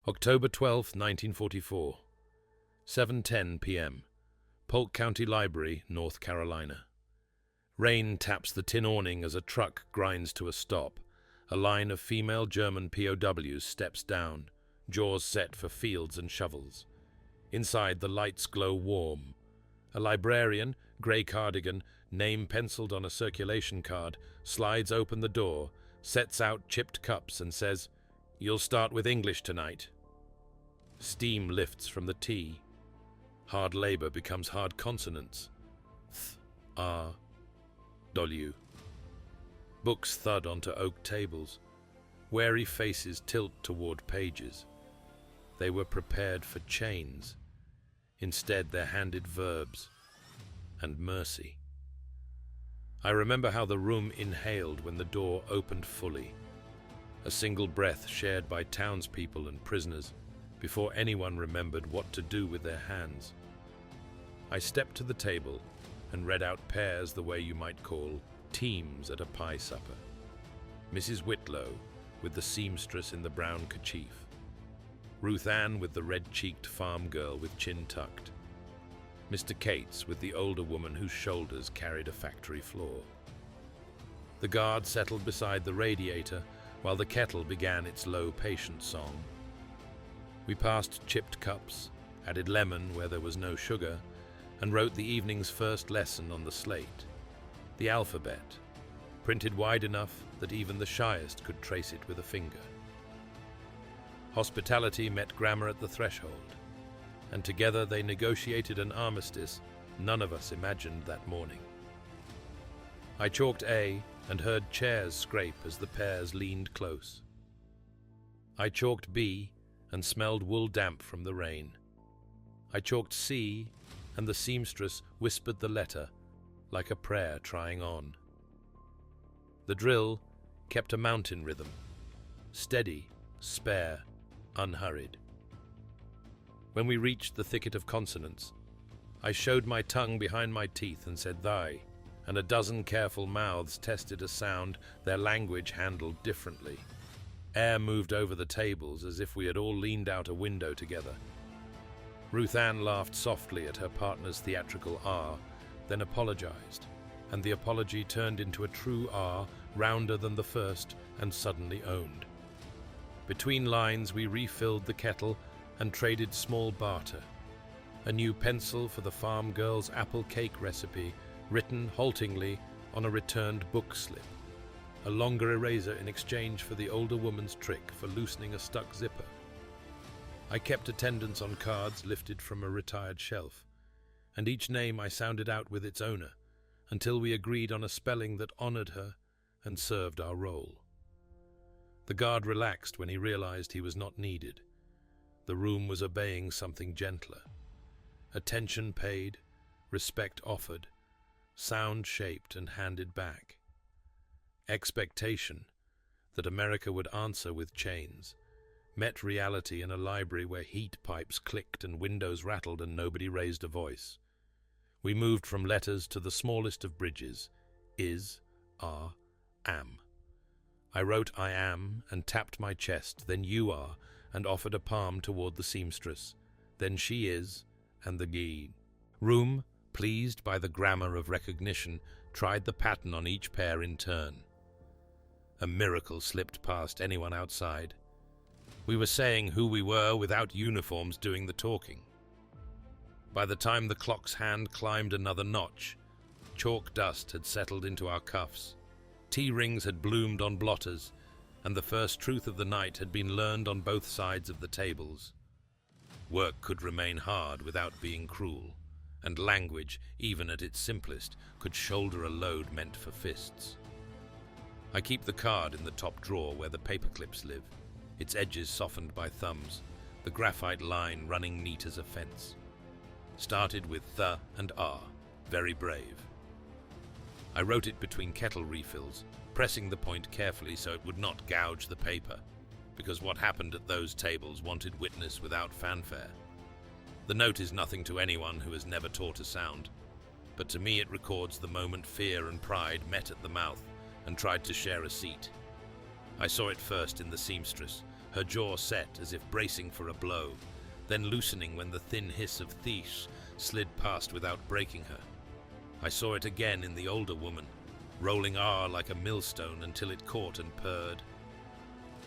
October 12, 1944, 7:10 p.m. Polk County Library, North Carolina. Rain taps the tin awning as a truck grinds to a stop. A line of female German POWs steps down, jaws set for fields and shovels. Inside, the lights glow warm. A librarian, grey cardigan, name penciled on a circulation card, slides open the door, sets out chipped cups and says, "You'll start with English tonight." Steam lifts from the tea. Hard labor becomes hard consonants. Th, R, W. Books thud onto oak tables. Wary faces tilt toward pages. They were prepared for chains. Instead, they're handed verbs and mercy. I remember how the room inhaled when the door opened fully. A single breath shared by townspeople and prisoners before anyone remembered what to do with their hands. I stepped to the table and read out pairs the way you might call teams at a pie supper. Mrs. Whitlow with the seamstress in the brown kerchief. Ruth Ann with the red-cheeked farm girl with chin tucked. Mr. Cates with the older woman whose shoulders carried a factory floor. The guard settled beside the radiator while the kettle began its low patient song. We passed chipped cups, added lemon where there was no sugar, and wrote the evening's first lesson on the slate. The alphabet, printed wide enough that even the shyest could trace it with a finger. Hospitality met grammar at the threshold, and together they negotiated an armistice none of us imagined that morning. I chalked A and heard chairs scrape as the pairs leaned close. I chalked B and smelled wool damp from the rain. I chalked C, and the seamstress whispered the letter like a prayer trying on. The drill kept a mountain rhythm, steady, spare, unhurried. When we reached the thicket of consonants, I showed my tongue behind my teeth and said thy, and a dozen careful mouths tested a sound their language handled differently. Air moved over the tables as if we had all leaned out a window together. Ruth Ann laughed softly at her partner's theatrical R, then apologized, and the apology turned into a true R, rounder than the first and suddenly owned. Between lines, we refilled the kettle and traded small barter. A new pencil for the farm girl's apple cake recipe, written haltingly on a returned book slip. A longer eraser in exchange for the older woman's trick for loosening a stuck zipper. I kept attendance on cards lifted from a retired shelf, and each name I sounded out with its owner, until we agreed on a spelling that honored her and served our role. The guard relaxed when he realized he was not needed. The room was obeying something gentler. Attention paid, respect offered, sound shaped and handed back. Expectation that America would answer with chains met reality in a library where heat pipes clicked and windows rattled and nobody raised a voice. We moved from letters to the smallest of bridges, is, are, am. I wrote I am and tapped my chest, then you are, and offered a palm toward the seamstress, then she is, and the gee. Room, pleased by the grammar of recognition, tried the pattern on each pair in turn. A miracle slipped past anyone outside. We were saying who we were without uniforms doing the talking. By the time the clock's hand climbed another notch, chalk dust had settled into our cuffs. Tea rings had bloomed on blotters, and the first truth of the night had been learned on both sides of the tables. Work could remain hard without being cruel, and language, even at its simplest, could shoulder a load meant for fists. I keep the card in the top drawer where the paperclips live, its edges softened by thumbs, the graphite line running neat as a fence. Started with the and R, very brave. I wrote it between kettle refills, pressing the point carefully so it would not gouge the paper, because what happened at those tables wanted witness without fanfare. The note is nothing to anyone who has never taught a sound, but to me it records the moment fear and pride met at the mouth and tried to share a seat. I saw it first in the seamstress, her jaw set as if bracing for a blow, then loosening when the thin hiss of "thief" slid past without breaking her. I saw it again in the older woman, rolling R like a millstone until it caught and purred.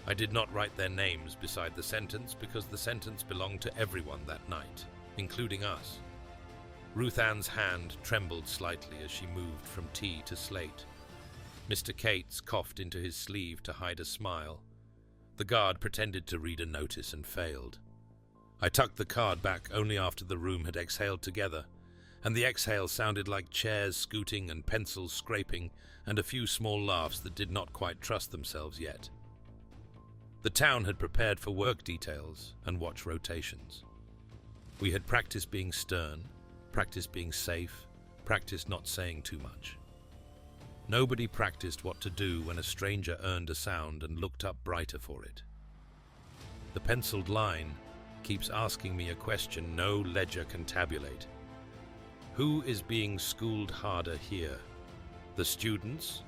I did not write their names beside the sentence because the sentence belonged to everyone that night, including us. Ruth Ann's hand trembled slightly as she moved from T to slate. Mr. Cates coughed into his sleeve to hide a smile. The guard pretended to read a notice and failed. I tucked the card back only after the room had exhaled together, and the exhale sounded like chairs scooting and pencils scraping and a few small laughs that did not quite trust themselves yet. The town had prepared for work details and watch rotations. We had practiced being stern, practiced being safe, practiced not saying too much. Nobody practiced what to do when a stranger earned a sound and looked up brighter for it. The penciled line keeps asking me a question no ledger can tabulate. Who is being schooled harder here? The students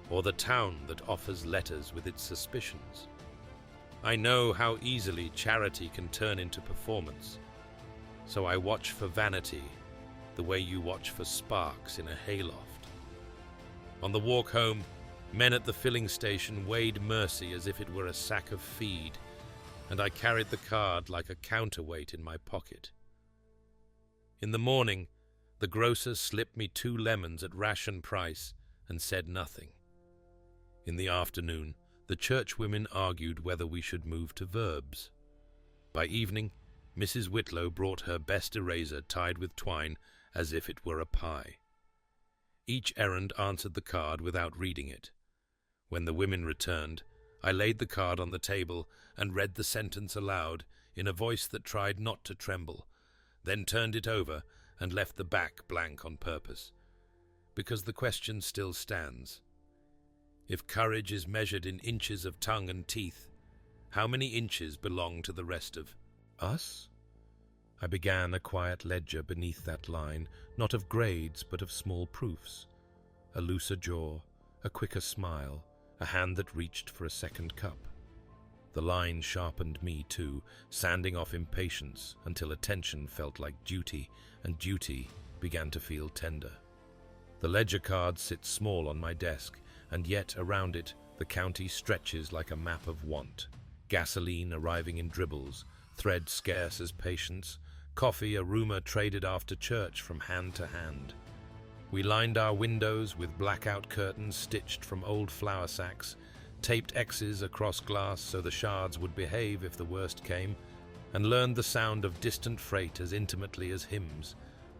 or the town that offers letters with its suspicions? I know how easily charity can turn into performance, so I watch for vanity the way you watch for sparks in a hayloft. On the walk home, men at the filling station weighed mercy as if it were a sack of feed, and I carried the card like a counterweight in my pocket. In the morning, the grocer slipped me 2 lemons at ration price and said nothing. In the afternoon, the churchwomen argued whether we should move to Verbs. By evening, Mrs. Whitlow brought her best eraser tied with twine as if it were a pie. Each errand answered the card without reading it. When the women returned, I laid the card on the table and read the sentence aloud in a voice that tried not to tremble, then turned it over and left the back blank on purpose, because the question still stands. If courage is measured in inches of tongue and teeth, how many inches belong to the rest of us? I began a quiet ledger beneath that line, not of grades but of small proofs. A looser jaw, a quicker smile, a hand that reached for a second cup. The line sharpened me too, sanding off impatience until attention felt like duty, and duty began to feel tender. The ledger card sits small on my desk, and yet around it the county stretches like a map of want. Gasoline arriving in dribbles, thread scarce as patience, coffee a rumor traded after church from hand to hand. We lined our windows with blackout curtains stitched from old flour sacks, taped X's across glass so the shards would behave if the worst came, and learned the sound of distant freight as intimately as hymns.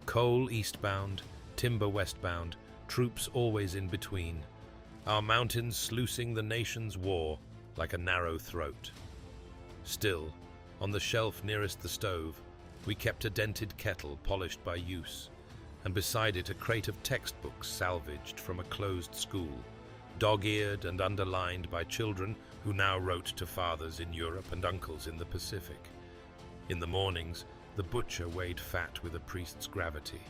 Coal eastbound, timber westbound, troops always in between. Our mountains sluicing the nation's war like a narrow throat. Still, on the shelf nearest the stove, we kept a dented kettle polished by use, and beside it a crate of textbooks salvaged from a closed school, dog-eared and underlined by children who now wrote to fathers in Europe and uncles in the Pacific. In the mornings, the butcher weighed fat with a priest's gravity,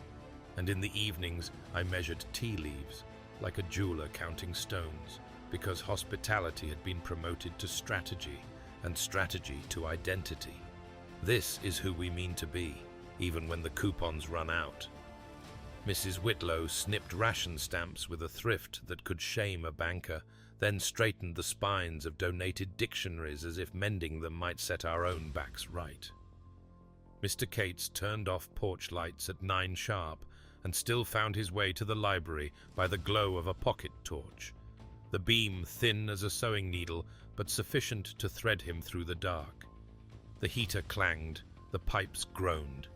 and in the evenings I measured tea leaves, like a jeweler counting stones, because hospitality had been promoted to strategy, and strategy to identity. This is who we mean to be, even when the coupons run out. Mrs. Whitlow snipped ration stamps with a thrift that could shame a banker, then straightened the spines of donated dictionaries as if mending them might set our own backs right. Mr. Cates turned off porch lights at 9 sharp and still found his way to the library by the glow of a pocket torch, the beam thin as a sewing needle but sufficient to thread him through the dark. The heater clanged, the pipes groaned,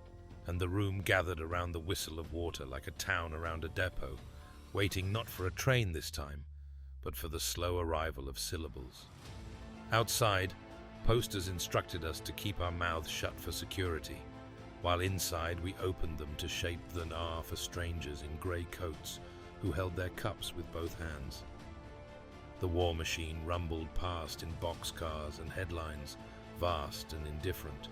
and the room gathered around the whistle of water like a town around a depot, waiting not for a train this time, but for the slow arrival of syllables. Outside, posters instructed us to keep our mouths shut for security, while inside we opened them to shape the R for strangers in grey coats who held their cups with both hands. The war machine rumbled past in boxcars and headlines, vast and indifferent,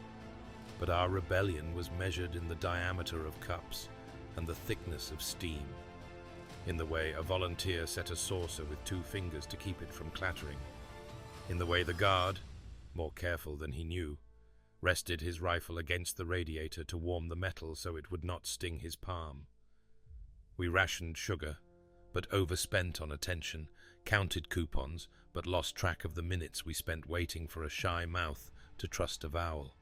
but our rebellion was measured in the diameter of cups and the thickness of steam, in the way a volunteer set a saucer with 2 fingers to keep it from clattering, in the way the guard, more careful than he knew, rested his rifle against the radiator to warm the metal so it would not sting his palm. We rationed sugar, but overspent on attention, counted coupons, but lost track of the minutes we spent waiting for a shy mouth to trust a vowel.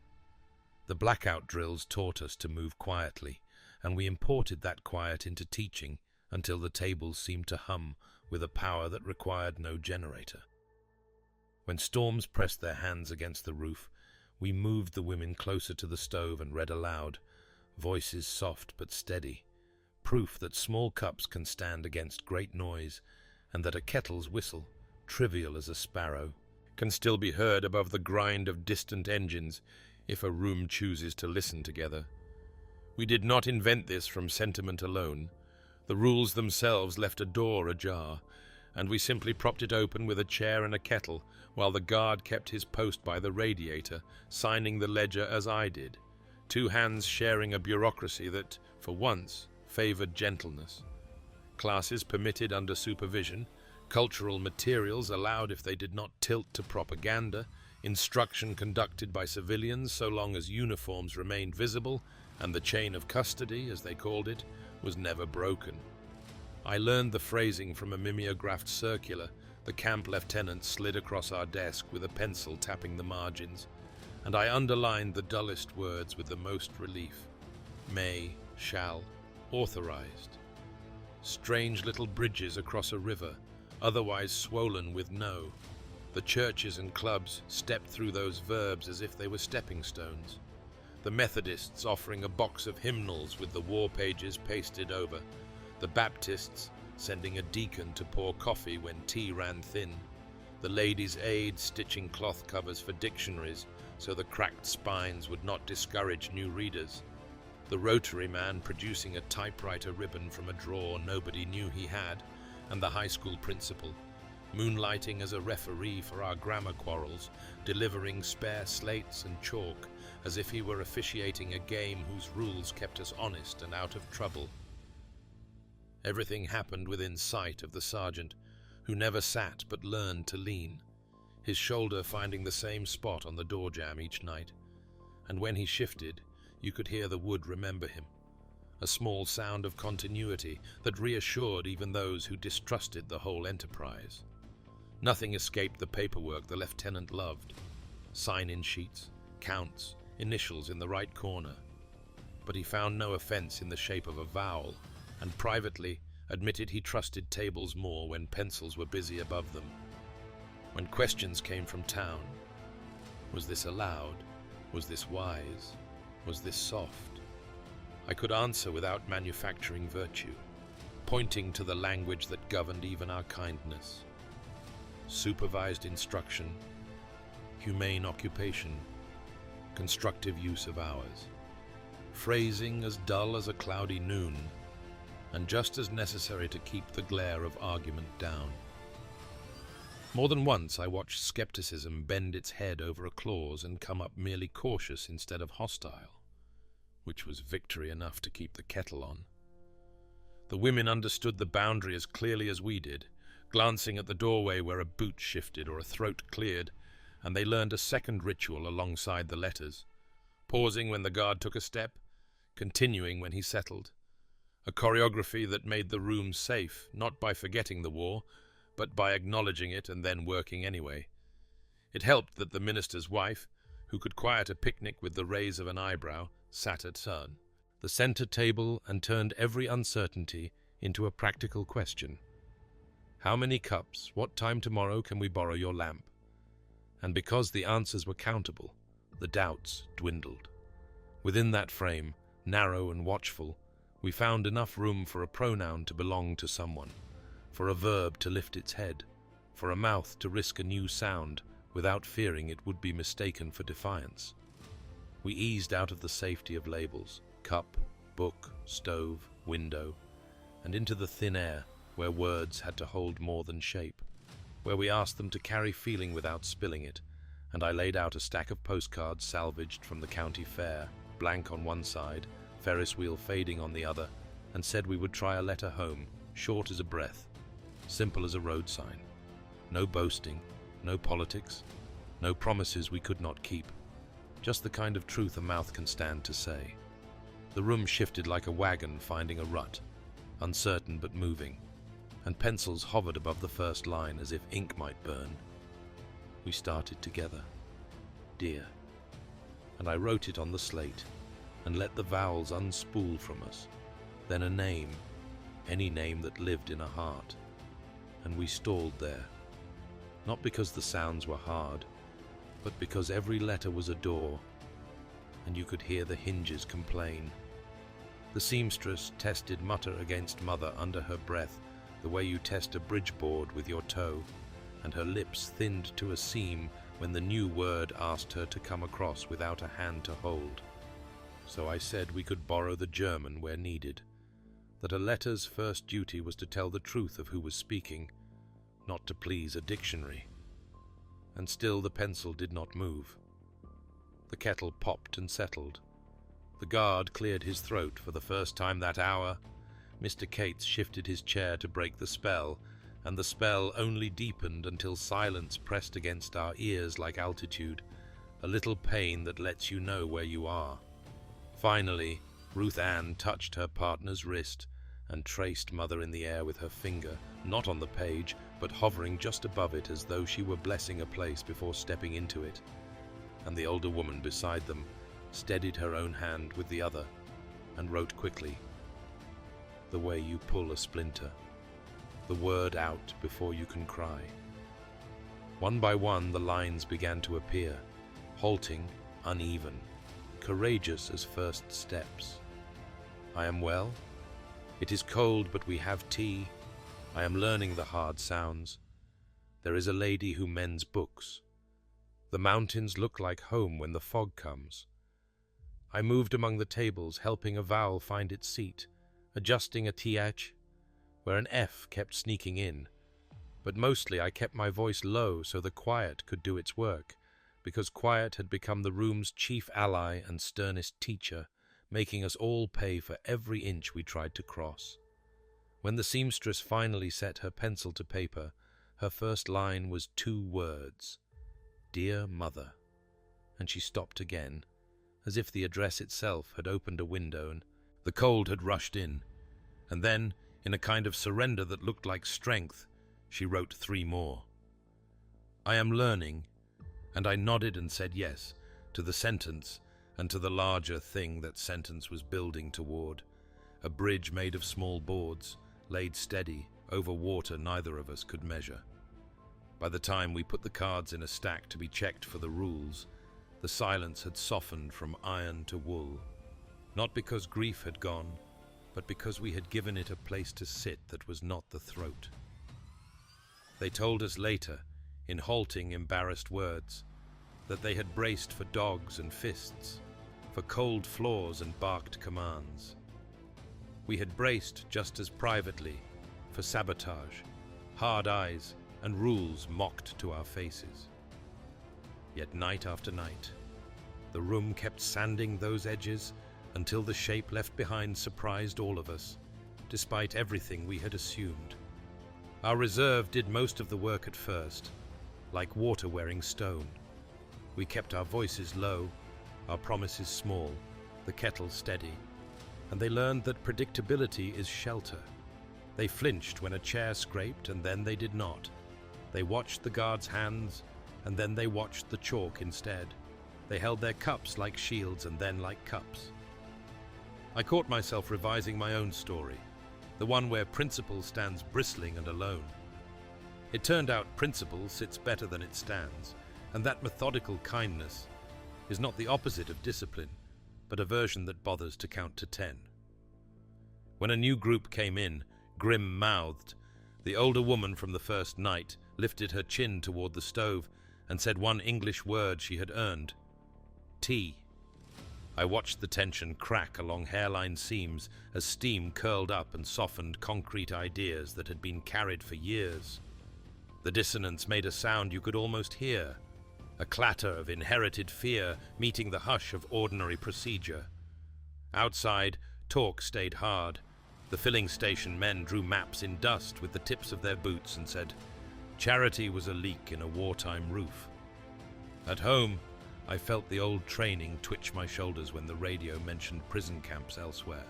The blackout drills taught us to move quietly, and we imported that quiet into teaching until the tables seemed to hum with a power that required no generator. When storms pressed their hands against the roof, we moved the women closer to the stove and read aloud, voices soft but steady, proof that small cups can stand against great noise, and that a kettle's whistle, trivial as a sparrow, can still be heard above the grind of distant engines if a room chooses to listen together. We did not invent this from sentiment alone. The rules themselves left a door ajar, and we simply propped it open with a chair and a kettle, while the guard kept his post by the radiator, signing the ledger as I did, two hands sharing a bureaucracy that, for once, favored gentleness. Classes permitted under supervision, cultural materials allowed if they did not tilt to propaganda, instruction conducted by civilians so long as uniforms remained visible, and the chain of custody, as they called it, was never broken. I learned the phrasing from a mimeographed circular the camp lieutenant slid across our desk with a pencil tapping the margins, and I underlined the dullest words with the most relief. May, shall, authorized. Strange little bridges across a river, otherwise swollen with no. The churches and clubs stepped through those verbs as if they were stepping stones. The Methodists offering a box of hymnals with the war pages pasted over. The Baptists sending a deacon to pour coffee when tea ran thin. The Ladies' Aid stitching cloth covers for dictionaries so the cracked spines would not discourage new readers. The Rotary man producing a typewriter ribbon from a drawer nobody knew he had, and the high school principal, moonlighting as a referee for our grammar quarrels, delivering spare slates and chalk as if he were officiating a game whose rules kept us honest and out of trouble. Everything happened within sight of the sergeant, who never sat but learned to lean, his shoulder finding the same spot on the door jamb each night, and when he shifted, you could hear the wood remember him, a small sound of continuity that reassured even those who distrusted the whole enterprise. Nothing escaped the paperwork the lieutenant loved, sign-in sheets, counts, initials in the right corner, but he found no offense in the shape of a vowel, and privately admitted he trusted tables more when pencils were busy above them. When questions came from town, was this allowed? Was this wise? Was this soft? I could answer without manufacturing virtue, pointing to the language that governed even our kindness. Supervised instruction, humane occupation, constructive use of hours. Phrasing as dull as a cloudy noon, and just as necessary to keep the glare of argument down. More than once I watched skepticism bend its head over a clause and come up merely cautious instead of hostile, which was victory enough to keep the kettle on. The women understood the boundary as clearly as we did, glancing at the doorway where a boot shifted or a throat cleared, and they learned a second ritual alongside the letters, pausing when the guard took a step, continuing when he settled. A choreography that made the room safe, not by forgetting the war, but by acknowledging it and then working anyway. It helped that the minister's wife, who could quiet a picnic with the raise of an eyebrow, sat at the center table and turned every uncertainty into a practical question. How many cups? What time tomorrow can we borrow your lamp? And because the answers were countable, the doubts dwindled. Within that frame, narrow and watchful, we found enough room for a pronoun to belong to someone, for a verb to lift its head, for a mouth to risk a new sound without fearing it would be mistaken for defiance. We eased out of the safety of labels, cup, book, stove, window, and into the thin air where words had to hold more than shape, where we asked them to carry feeling without spilling it, and I laid out a stack of postcards salvaged from the county fair, blank on one side, Ferris wheel fading on the other, and said we would try a letter home, short as a breath, simple as a road sign. No boasting, no politics, No promises we could not keep. Just the kind of truth a mouth can stand to say. The room shifted like a wagon finding a rut, uncertain but moving, and pencils hovered above the first line as if ink might burn. We started together. Dear. And I wrote it on the slate and let the vowels unspool from us. Then a name, any name that lived in a heart. And we stalled there, not because the sounds were hard, but because every letter was a door, and you could hear the hinges complain. The seamstress tested mutter against mother under her breath, the way you test a bridge board with your toe, and her lips thinned to a seam when the new word asked her to come across without a hand to hold. So I said we could borrow the German where needed, that a letter's first duty was to tell the truth of who was speaking, not to please a dictionary. And still the pencil did not move. The kettle popped and settled. The guard cleared his throat for the first time that hour. Mr. Cates shifted his chair to break the spell, and the spell only deepened until silence pressed against our ears like altitude, a little pain that lets you know where you are. Finally, Ruth Ann touched her partner's wrist and traced mother in the air with her finger, not on the page, but hovering just above it as though she were blessing a place before stepping into it. And the older woman beside them steadied her own hand with the other and wrote quickly, the way you pull a splinter, the word out before you can cry. One by one the lines began to appear, halting, uneven, courageous as first steps. I am well. It is cold, but we have tea. I am learning the hard sounds. There is a lady who mends books. The mountains look like home when the fog comes. I moved among the tables, helping a vowel find its seat, adjusting a th, where an f kept sneaking in. But mostly I kept my voice low so the quiet could do its work, because quiet had become the room's chief ally and sternest teacher, making us all pay for every inch we tried to cross. When the seamstress finally set her pencil to paper, her first line was 2 words, Dear Mother, and she stopped again, as if the address itself had opened a window and the cold had rushed in. And then, in a kind of surrender that looked like strength, she wrote 3 more. I am learning, and I nodded and said yes to the sentence and to the larger thing that sentence was building toward, a bridge made of small boards, laid steady over water neither of us could measure. By the time we put the cards in a stack to be checked for the rules, the silence had softened from iron to wool, not because grief had gone, but because we had given it a place to sit that was not the throat. They told us later, in halting, embarrassed words, that they had braced for dogs and fists, for cold floors and barked commands. We had braced just as privately for sabotage, hard eyes, and rules mocked to our faces. Yet night after night, the room kept sanding those edges until the shape left behind surprised all of us, despite everything we had assumed. Our reserve did most of the work at first, like water wearing stone. We kept our voices low, our promises small, the kettle steady, and they learned that predictability is shelter. They flinched when a chair scraped, and then they did not. They watched the guard's hands, and then they watched the chalk instead. They held their cups like shields and then like cups. I caught myself revising my own story, the one where principle stands bristling and alone. It turned out principle sits better than it stands, and that methodical kindness is not the opposite of discipline, but a version that bothers to count to 10. When a new group came in, grim-mouthed, the older woman from the first night lifted her chin toward the stove and said one English word she had earned, tea. I watched the tension crack along hairline seams as steam curled up and softened concrete ideas that had been carried for years. The dissonance made a sound you could almost hear, a clatter of inherited fear meeting the hush of ordinary procedure. Outside, talk stayed hard. The filling station men drew maps in dust with the tips of their boots and said, charity was a leak in a wartime roof. At home, I felt the old training twitch my shoulders when the radio mentioned prison camps elsewhere.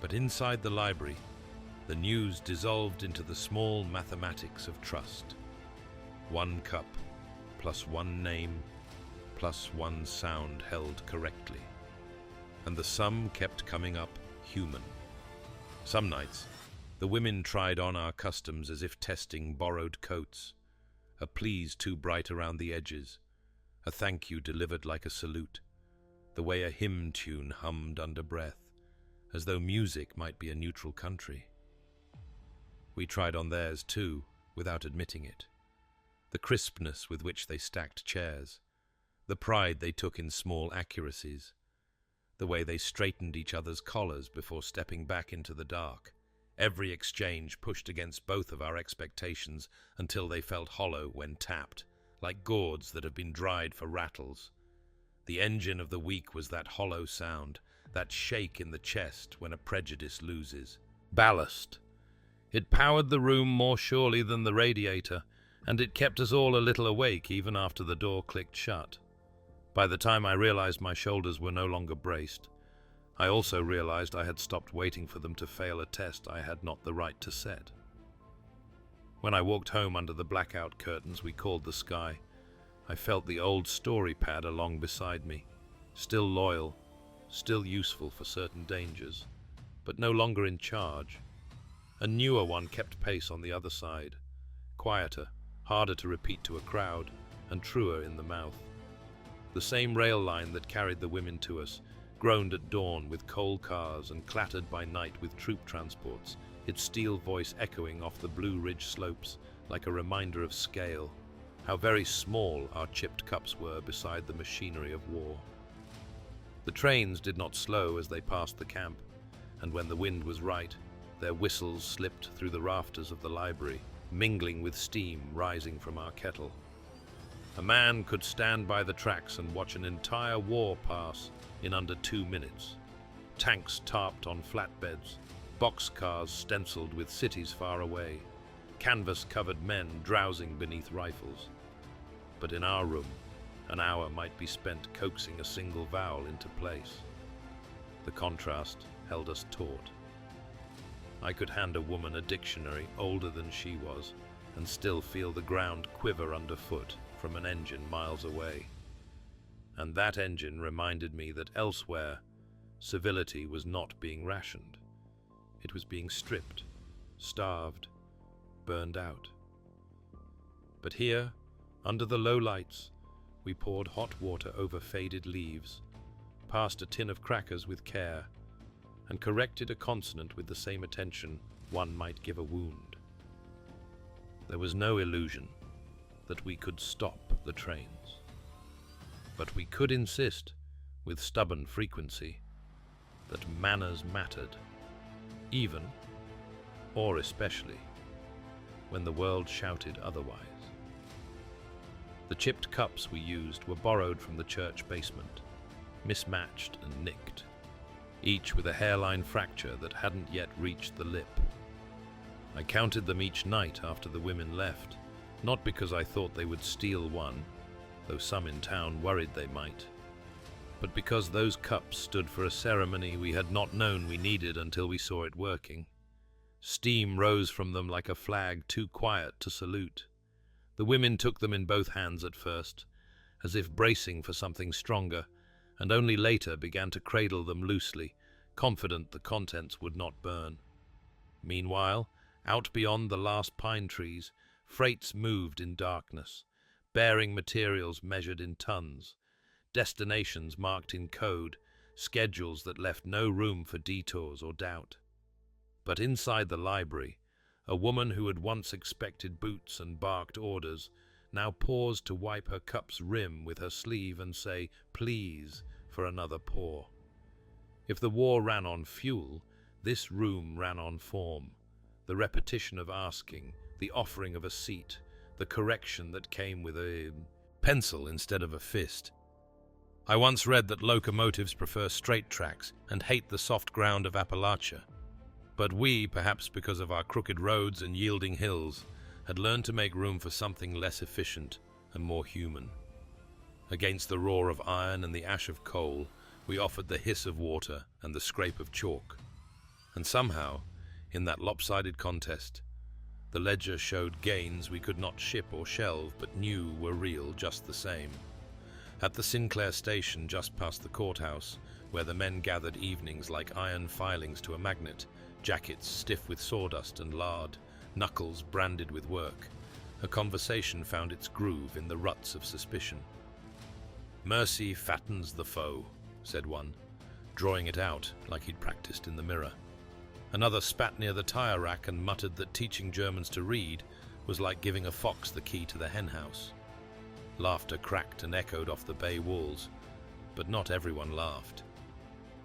But inside the library, the news dissolved into the small mathematics of trust. 1 cup, plus 1 name, plus 1 sound held correctly. And the sum kept coming up human. Some nights, the women tried on our customs as if testing borrowed coats, a please too bright around the edges, a thank you delivered like a salute, the way a hymn tune hummed under breath, as though music might be a neutral country. We tried on theirs too, without admitting it. The crispness with which they stacked chairs, the pride they took in small accuracies, the way they straightened each other's collars before stepping back into the dark. Every exchange pushed against both of our expectations until they felt hollow when tapped, like gourds that have been dried for rattles. The engine of the week was that hollow sound, that shake in the chest when a prejudice loses. Ballast. It powered the room more surely than the radiator, and it kept us all a little awake even after the door clicked shut. By the time I realized my shoulders were no longer braced, I also realized I had stopped waiting for them to fail a test I had not the right to set. When I walked home under the blackout curtains we called the sky, I felt the old story pad along beside me, still loyal, still useful for certain dangers, but no longer in charge. A newer one kept pace on the other side, quieter, harder to repeat to a crowd, and truer in the mouth. The same rail line that carried the women to us, groaned at dawn with coal cars and clattered by night with troop transports, its steel voice echoing off the Blue Ridge slopes like a reminder of scale, how very small our chipped cups were beside the machinery of war. The trains did not slow as they passed the camp, and when the wind was right, their whistles slipped through the rafters of the library, mingling with steam rising from our kettle. A man could stand by the tracks and watch an entire war pass in under 2 minutes. Tanks tarped on flatbeds, boxcars stenciled with cities far away, canvas-covered men drowsing beneath rifles. But in our room, an hour might be spent coaxing a single vowel into place. The contrast held us taut. I could hand a woman a dictionary older than she was, and still feel the ground quiver underfoot from an engine miles away. And that engine reminded me that elsewhere, civility was not being rationed. It was being stripped, starved, burned out. But here, under the low lights, we poured hot water over faded leaves, passed a tin of crackers with care, and corrected a consonant with the same attention one might give a wound. There was no illusion that we could stop the trains, but we could insist, with stubborn frequency, that manners mattered, even, or especially, when the world shouted otherwise. The chipped cups we used were borrowed from the church basement, mismatched and nicked, each with a hairline fracture that hadn't yet reached the lip. I counted them each night after the women left, not because I thought they would steal one, though some in town worried they might, but because those cups stood for a ceremony we had not known we needed until we saw it working. Steam rose from them like a flag too quiet to salute. The women took them in both hands at first, as if bracing for something stronger, and only later began to cradle them loosely, confident the contents would not burn. Meanwhile, out beyond the last pine trees, freights moved in darkness, bearing materials measured in tons, destinations marked in code, schedules that left no room for detours or doubt. But inside the library, a woman who had once expected boots and barked orders now paused to wipe her cup's rim with her sleeve and say, "Please," for another pour. If the war ran on fuel, this room ran on form, the repetition of asking, the offering of a seat, the correction that came with a pencil instead of a fist. I once read that locomotives prefer straight tracks and hate the soft ground of Appalachia. But we, perhaps because of our crooked roads and yielding hills, had learned to make room for something less efficient and more human. Against the roar of iron and the ash of coal, we offered the hiss of water and the scrape of chalk. And somehow, in that lopsided contest, the ledger showed gains we could not ship or shelve, but knew were real just the same. At the Sinclair station just past the courthouse, where the men gathered evenings like iron filings to a magnet, jackets stiff with sawdust and lard, knuckles branded with work, a conversation found its groove in the ruts of suspicion. "Mercy fattens the foe," said one, drawing it out like he'd practiced in the mirror. Another spat near the tire rack and muttered that teaching Germans to read was like giving a fox the key to the henhouse. Laughter cracked and echoed off the bay walls, but not everyone laughed.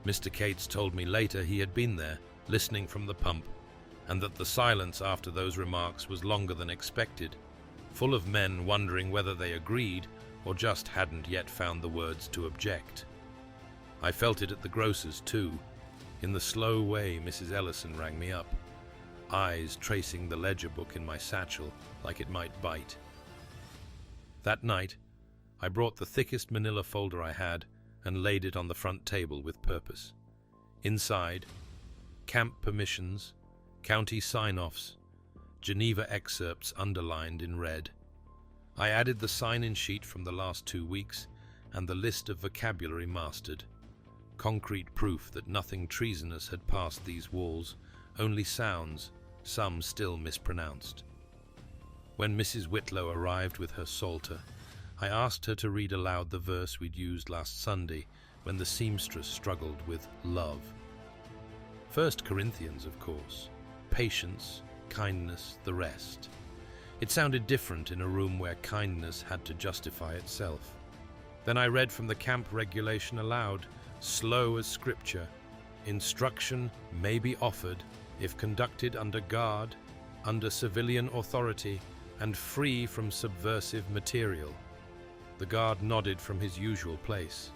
Mr. Cates told me later he had been there, listening from the pump, and that the silence after those remarks was longer than expected, full of men wondering whether they agreed or just hadn't yet found the words to object. I felt it at the grocer's too, in the slow way Mrs. Ellison rang me up, eyes tracing the ledger book in my satchel like it might bite. That night, I brought the thickest manila folder I had and laid it on the front table with purpose. Inside, camp permissions, county sign-offs, Geneva excerpts underlined in red. I added the sign-in sheet from the last 2 weeks and the list of vocabulary mastered. Concrete proof that nothing treasonous had passed these walls, only sounds, some still mispronounced. When Mrs. Whitlow arrived with her psalter, I asked her to read aloud the verse we'd used last Sunday when the seamstress struggled with love. 1 Corinthians, of course. Patience, kindness, the rest. It sounded different in a room where kindness had to justify itself. Then I read from the camp regulation aloud, slow as scripture. Instruction may be offered if conducted under guard, under civilian authority, and free from subversive material. The guard nodded from his usual place.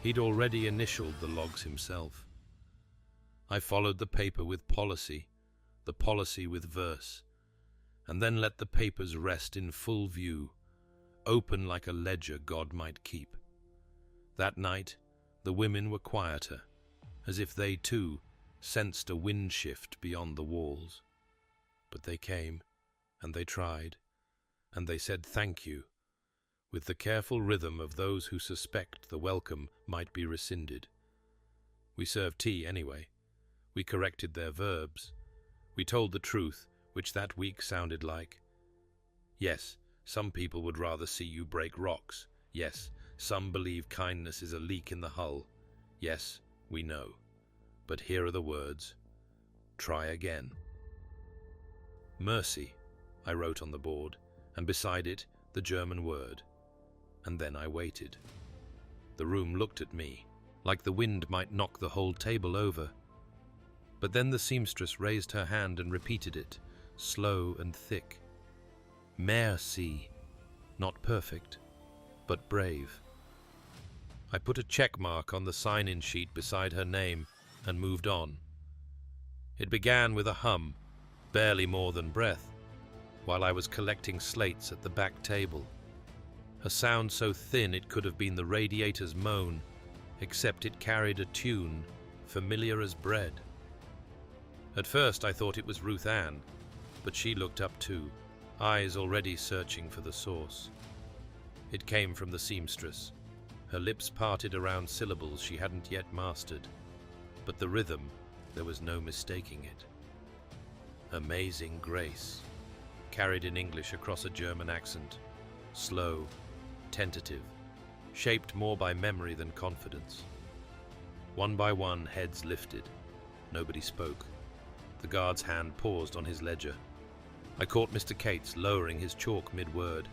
He'd already initialed the logs himself. I followed the paper with policy, the policy with verse, and then let the papers rest in full view, open like a ledger God might keep. That night, the women were quieter, as if they too sensed a wind shift beyond the walls. But they came, and they tried, and they said thank you, with the careful rhythm of those who suspect the welcome might be rescinded. We served tea anyway. We corrected their verbs. We told the truth, which that week sounded like, yes, some people would rather see you break rocks. Yes, some believe kindness is a leak in the hull. Yes, we know. But here are the words. Try again. Mercy, I wrote on the board, and beside it, the German word. And then I waited. The room looked at me, like the wind might knock the whole table over. But then the seamstress raised her hand and repeated it, slow and thick. Merci, not perfect, but brave. I put a check mark on the sign-in sheet beside her name and moved on. It began with a hum, barely more than breath, while I was collecting slates at the back table. A sound so thin it could have been the radiator's moan, except it carried a tune, familiar as bread. At first I thought it was Ruth Ann, but she looked up too, eyes already searching for the source. It came from the seamstress, her lips parted around syllables she hadn't yet mastered, but the rhythm, there was no mistaking it. Amazing grace, carried in English across a German accent, slow, tentative, shaped more by memory than confidence. One by one, heads lifted. Nobody spoke. The guard's hand paused on his ledger. I caught Mr. Cates lowering his chalk mid-word.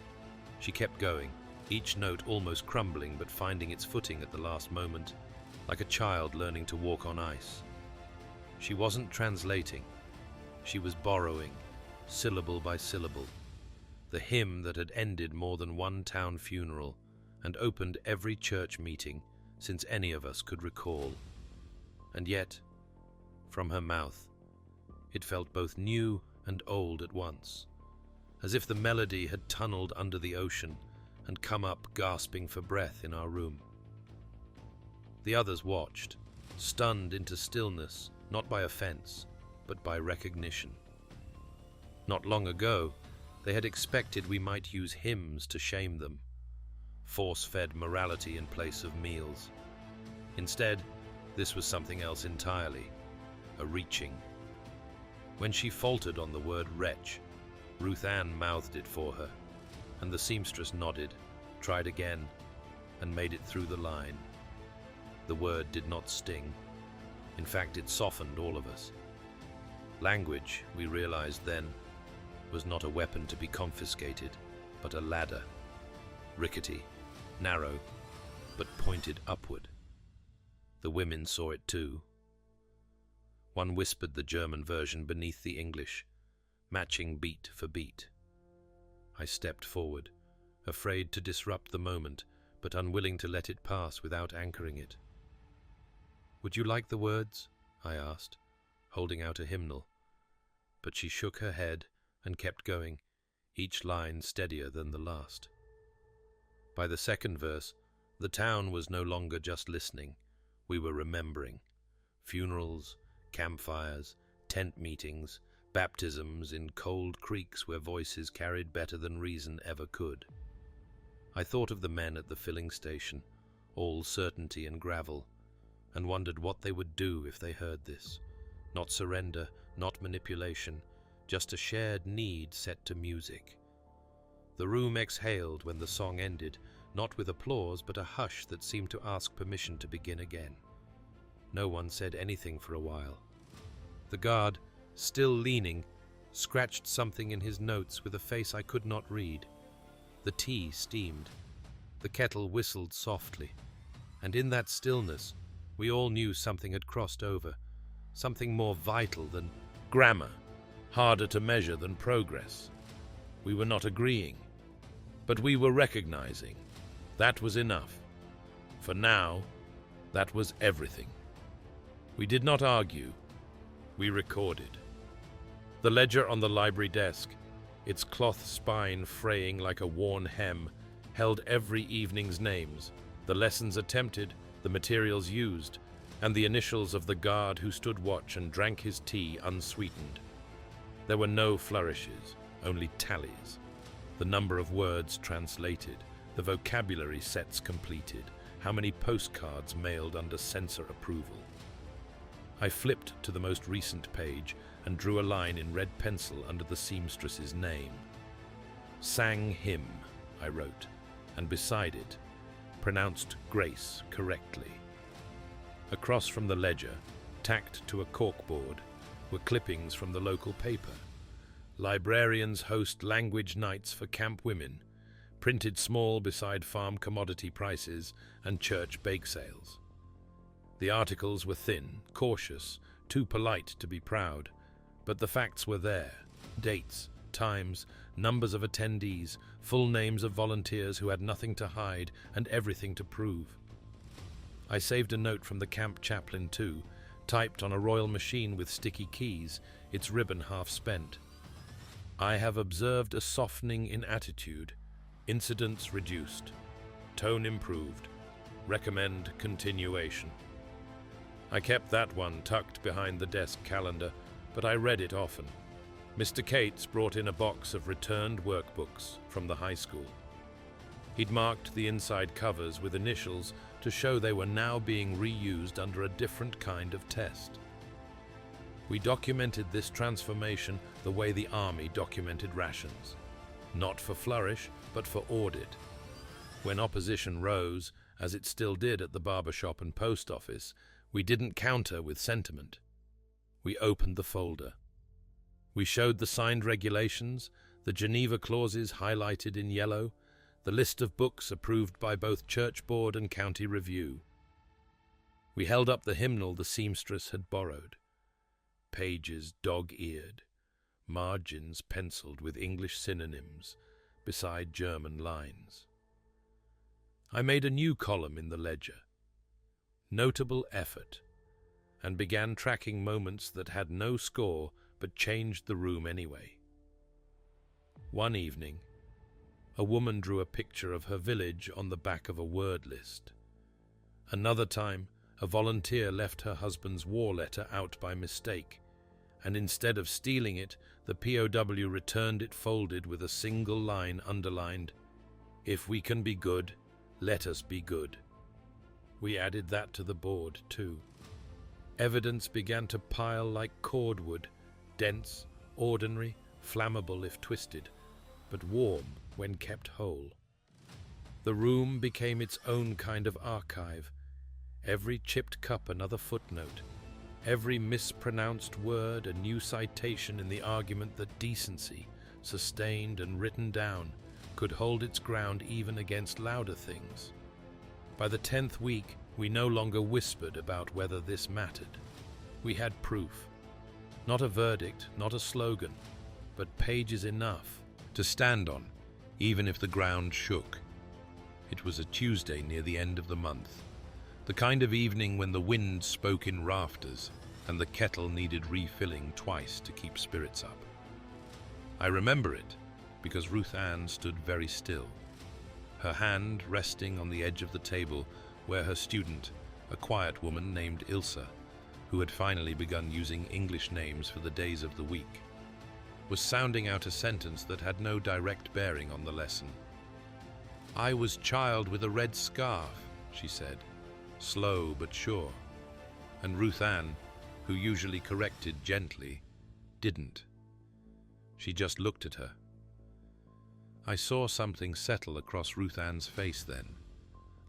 She kept going, each note almost crumbling but finding its footing at the last moment, like a child learning to walk on ice. She wasn't translating. She was borrowing, syllable by syllable, the hymn that had ended more than one town funeral and opened every church meeting since any of us could recall. And yet, from her mouth, it felt both new and old at once, as if the melody had tunneled under the ocean and come up gasping for breath in our room. The others watched, stunned into stillness, not by offense, but by recognition. Not long ago, they had expected we might use hymns to shame them, force-fed morality in place of meals. Instead, this was something else entirely, a reaching. When she faltered on the word wretch, Ruth Ann mouthed it for her, and the seamstress nodded, tried again, and made it through the line. The word did not sting. In fact, it softened all of us. Language, we realized then, was not a weapon to be confiscated, but a ladder, rickety, narrow, but pointed upward. The women saw it too. One whispered the German version beneath the English, matching beat for beat. I stepped forward, afraid to disrupt the moment, but unwilling to let it pass without anchoring it. "Would you like the words?" I asked, holding out a hymnal. But she shook her head and kept going, each line steadier than the last. By the second verse, the town was no longer just listening, we were remembering. Funerals, campfires, tent meetings, baptisms in cold creeks where voices carried better than reason ever could. I thought of the men at the filling station, all certainty and gravel, and wondered what they would do if they heard this. Not surrender, not manipulation, just a shared need set to music. The room exhaled when the song ended, not with applause, but a hush that seemed to ask permission to begin again. No one said anything for a while. The guard, still leaning, scratched something in his notes with a face I could not read. The tea steamed. The kettle whistled softly. And in that stillness, we all knew something had crossed over, something more vital than grammar, harder to measure than progress. We were not agreeing, but we were recognizing. That was enough. For now, that was everything. We did not argue. We recorded. The ledger on the library desk, its cloth spine fraying like a worn hem, held every evening's names, the lessons attempted, the materials used, and the initials of the guard who stood watch and drank his tea unsweetened. There were no flourishes, only tallies. The number of words translated, the vocabulary sets completed, how many postcards mailed under censor approval. I flipped to the most recent page and drew a line in red pencil under the seamstress's name. "Sang hymn," I wrote, and beside it, pronounced grace correctly. Across from the ledger, tacked to a corkboard, were clippings from the local paper. Librarians host language nights for camp women, printed small beside farm commodity prices and church bake sales. The articles were thin, cautious, too polite to be proud, but the facts were there: dates, times, numbers of attendees, full names of volunteers who had nothing to hide and everything to prove. I saved a note from the camp chaplain too, typed on a royal machine with sticky keys, its ribbon half spent. "I have observed a softening in attitude, incidents reduced, tone improved, recommend continuation." I kept that one tucked behind the desk calendar, but I read it often. Mr. Cates brought in a box of returned workbooks from the high school. He'd marked the inside covers with initials to show they were now being reused under a different kind of test. We documented this transformation the way the army documented rations. Not for flourish, but for audit. When opposition rose, as it still did at the barber shop and post office, we didn't counter with sentiment. We opened the folder. We showed the signed regulations, the Geneva clauses highlighted in yellow, the list of books approved by both church board and county review. We held up the hymnal the seamstress had borrowed. Pages dog-eared, margins penciled with English synonyms beside German lines. I made a new column in the ledger, notable effort, and began tracking moments that had no score but changed the room anyway. One evening, a woman drew a picture of her village on the back of a word list. Another time, a volunteer left her husband's war letter out by mistake, and instead of stealing it, the POW returned it folded with a single line underlined, "If we can be good, let us be good." We added that to the board, too. Evidence began to pile like cordwood, dense, ordinary, flammable if twisted, but warm when kept whole. The room became its own kind of archive, every chipped cup another footnote, every mispronounced word a new citation in the argument that decency, sustained and written down, could hold its ground even against louder things. By the 10th week, we no longer whispered about whether this mattered. We had proof. Not a verdict, not a slogan, but pages enough to stand on, even if the ground shook. It was a Tuesday near the end of the month, the kind of evening when the wind spoke in rafters and the kettle needed refilling twice to keep spirits up. I remember it because Ruth Ann stood very still, her hand resting on the edge of the table where her student, a quiet woman named Ilsa, who had finally begun using English names for the days of the week, was sounding out a sentence that had no direct bearing on the lesson. "I was child with a red scarf," she said, slow but sure, and Ruth Ann, who usually corrected gently, didn't. She just looked at her. I saw something settle across Ruth Ann's face then,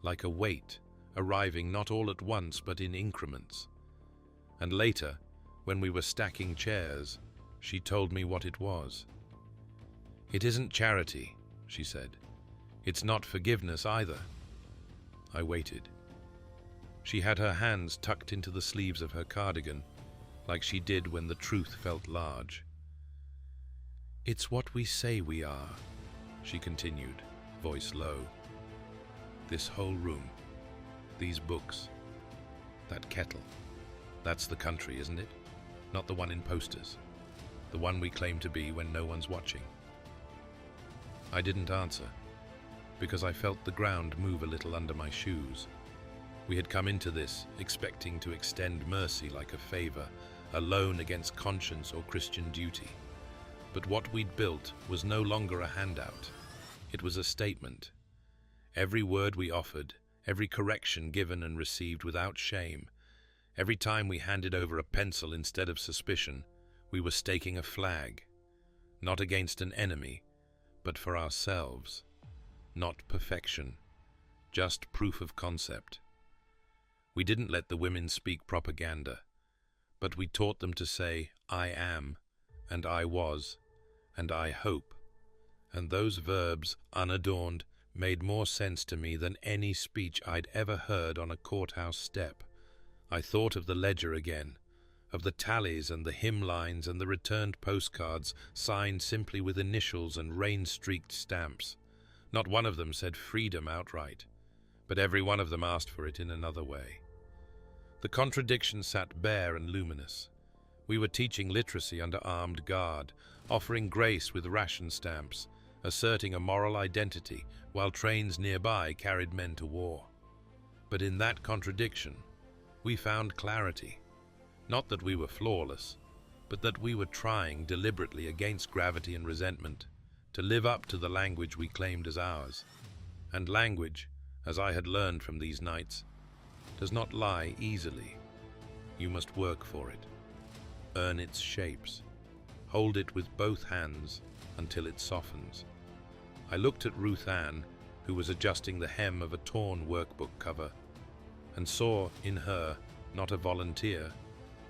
like a weight, arriving not all at once but in increments. And later, when we were stacking chairs, she told me what it was. "It isn't charity," she said. "It's not forgiveness either." I waited. She had her hands tucked into the sleeves of her cardigan, like she did when the truth felt large. "It's what we say we are," she continued, voice low. "This whole room, these books, that kettle, that's the country, isn't it? Not the one in posters, the one we claim to be when no one's watching." I didn't answer, because I felt the ground move a little under my shoes. We had come into this expecting to extend mercy like a favor, a loan against conscience or Christian duty. But what we'd built was no longer a handout. It was a statement. Every word we offered, every correction given and received without shame, every time we handed over a pencil instead of suspicion, we were staking a flag, not against an enemy, but for ourselves. Not perfection, just proof of concept. We didn't let the women speak propaganda, but we taught them to say, "I am," and "I was," and "I hope." And those verbs, unadorned, made more sense to me than any speech I'd ever heard on a courthouse step. I thought of the ledger again, of the tallies and the hymn lines and the returned postcards signed simply with initials and rain-streaked stamps. Not one of them said freedom outright, but every one of them asked for it in another way. The contradiction sat bare and luminous. We were teaching literacy under armed guard, offering grace with ration stamps, asserting a moral identity while trains nearby carried men to war. But in that contradiction, we found clarity. Not that we were flawless, but that we were trying deliberately against gravity and resentment to live up to the language we claimed as ours. And language, as I had learned from these nights, does not lie easily. You must work for it, earn its shapes, hold it with both hands until it softens. I looked at Ruth Ann, who was adjusting the hem of a torn workbook cover, and saw in her not a volunteer,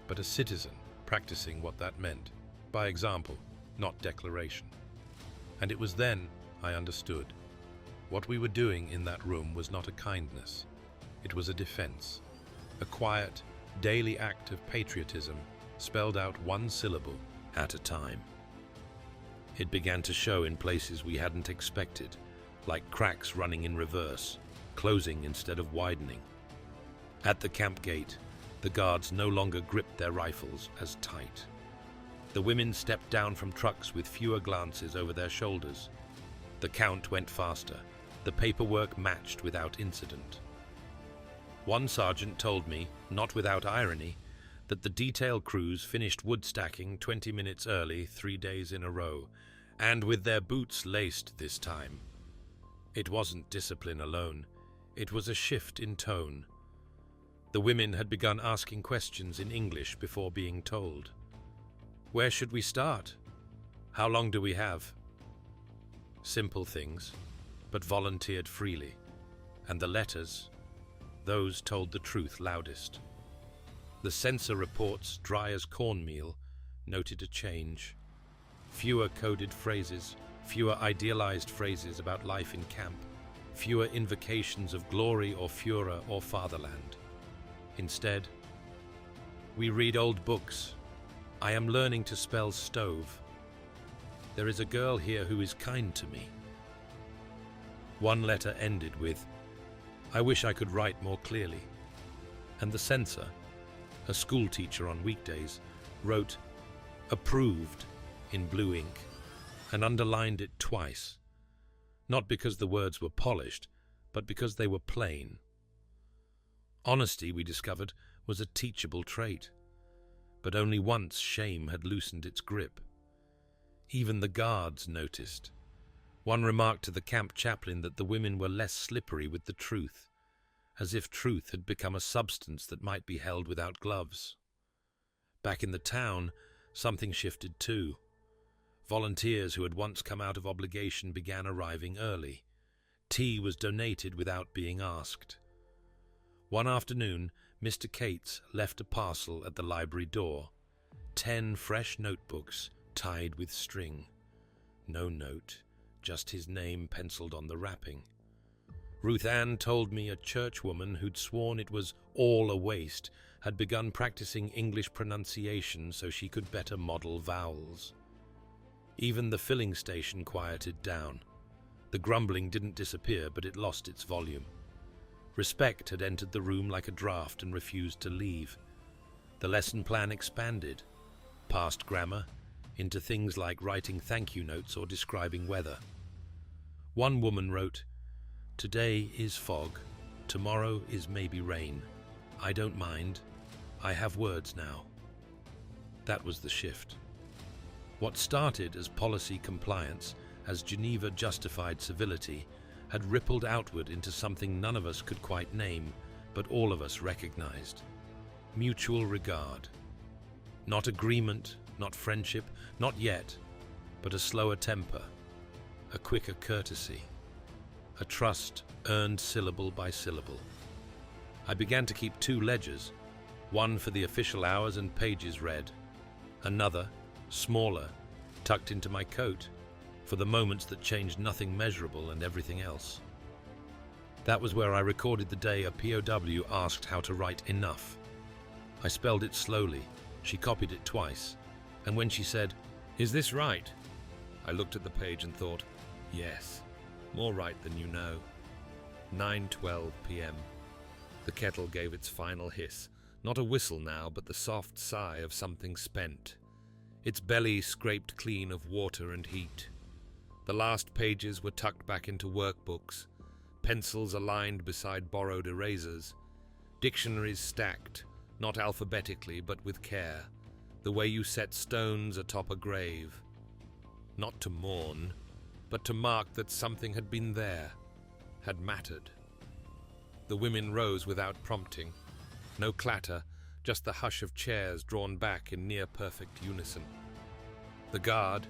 but a citizen practicing what that meant, by example, not declaration. And it was then I understood. What we were doing in that room was not a kindness. It was a defense, a quiet, daily act of patriotism spelled out one syllable at a time. It began to show in places we hadn't expected, like cracks running in reverse, closing instead of widening. At the camp gate, the guards no longer gripped their rifles as tight. The women stepped down from trucks with fewer glances over their shoulders. The count went faster. The paperwork matched without incident. One sergeant told me, not without irony, that the detail crews finished wood stacking 20 minutes early 3 days in a row, and with their boots laced this time. It wasn't discipline alone. It was a shift in tone. The women had begun asking questions in English before being told. Where should we start? How long do we have? Simple things, but volunteered freely. And the letters, those told the truth loudest. The censor reports, dry as cornmeal, noted a change. Fewer coded phrases, fewer idealized phrases about life in camp, fewer invocations of glory or furor or fatherland. Instead, we read old books. I am learning to spell stove. There is a girl here who is kind to me. One letter ended with, I wish I could write more clearly. And the censor, a school teacher on weekdays, wrote, approved, in blue ink, and underlined it twice, not because the words were polished, but because they were plain. Honesty, we discovered, was a teachable trait, but only once shame had loosened its grip. Even the guards noticed. One remarked to the camp chaplain that the women were less slippery with the truth, as if truth had become a substance that might be held without gloves. Back in the town, something shifted too. Volunteers who had once come out of obligation began arriving early. Tea was donated without being asked. One afternoon, Mr. Cates left a parcel at the library door. 10 fresh notebooks tied with string. No note, just his name penciled on the wrapping. Ruth Ann told me a churchwoman who'd sworn it was all a waste had begun practicing English pronunciation so she could better model vowels. Even the filling station quieted down. The grumbling didn't disappear, but it lost its volume. Respect had entered the room like a draft and refused to leave. The lesson plan expanded, past grammar, into things like writing thank you notes or describing weather. One woman wrote, "Today is fog, tomorrow is maybe rain. I don't mind. I have words now." That was the shift. What started as policy compliance, as Geneva justified civility, had rippled outward into something none of us could quite name, but all of us recognized. Mutual regard. Not agreement, not friendship, not yet, but a slower temper, a quicker courtesy, a trust earned syllable by syllable. I began to keep 2 ledgers, one for the official hours and pages read, another, smaller, tucked into my coat, for the moments that changed nothing measurable and everything else. That was where I recorded the day a POW asked how to write enough. I spelled it slowly, she copied it twice, and when she said, "Is this right?" I looked at the page and thought, yes, more right than you know. 9:12 p.m. The kettle gave its final hiss, not a whistle now, but the soft sigh of something spent. Its belly scraped clean of water and heat. The last pages were tucked back into workbooks, pencils aligned beside borrowed erasers, dictionaries stacked, not alphabetically but with care, the way you set stones atop a grave. Not to mourn, but to mark that something had been there, had mattered. The women rose without prompting. No clatter, just the hush of chairs drawn back in near-perfect unison. The guard,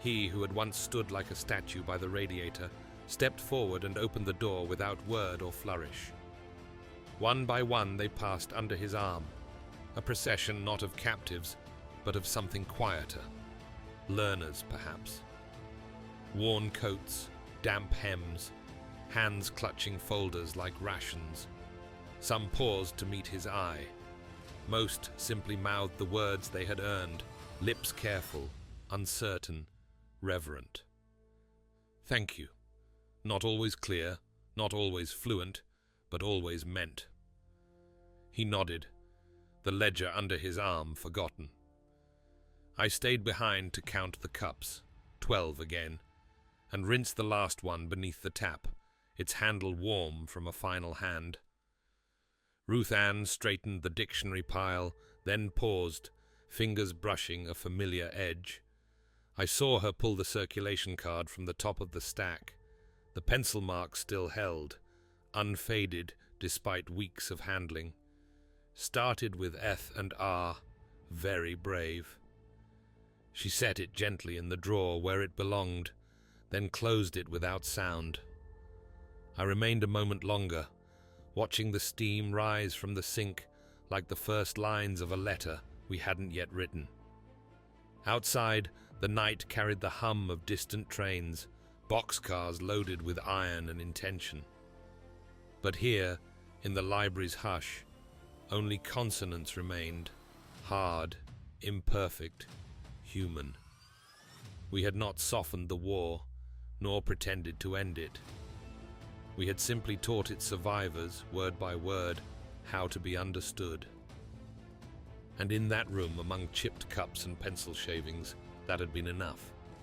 he who had once stood like a statue by the radiator, stepped forward and opened the door without word or flourish. One by one they passed under his arm, a procession not of captives, but of something quieter. Learners, perhaps. Worn coats, damp hems, hands clutching folders like rations. Some paused to meet his eye. Most simply mouthed the words they had earned, lips careful, uncertain, reverent. Thank you. Not always clear, not always fluent, but always meant. He nodded, the ledger under his arm forgotten. I stayed behind to count the cups, 12 again. and rinsed the last one beneath the tap, its handle warm from a final hand. Ruth Ann straightened the dictionary pile, then paused, fingers brushing a familiar edge. I saw her pull the circulation card from the top of the stack. The pencil mark still held, unfaded despite weeks of handling. Started with Eth and R, very brave. She set it gently in the drawer where it belonged, then closed it without sound. I remained a moment longer, watching the steam rise from the sink like the first lines of a letter we hadn't yet written. Outside, the night carried the hum of distant trains, boxcars loaded with iron and intention. But here, in the library's hush, only consonants remained, hard, imperfect, human. We had not softened the war, nor pretended to end it. We had simply taught its survivors, word by word, how to be understood. And in that room, among chipped cups and pencil shavings, that had been enough.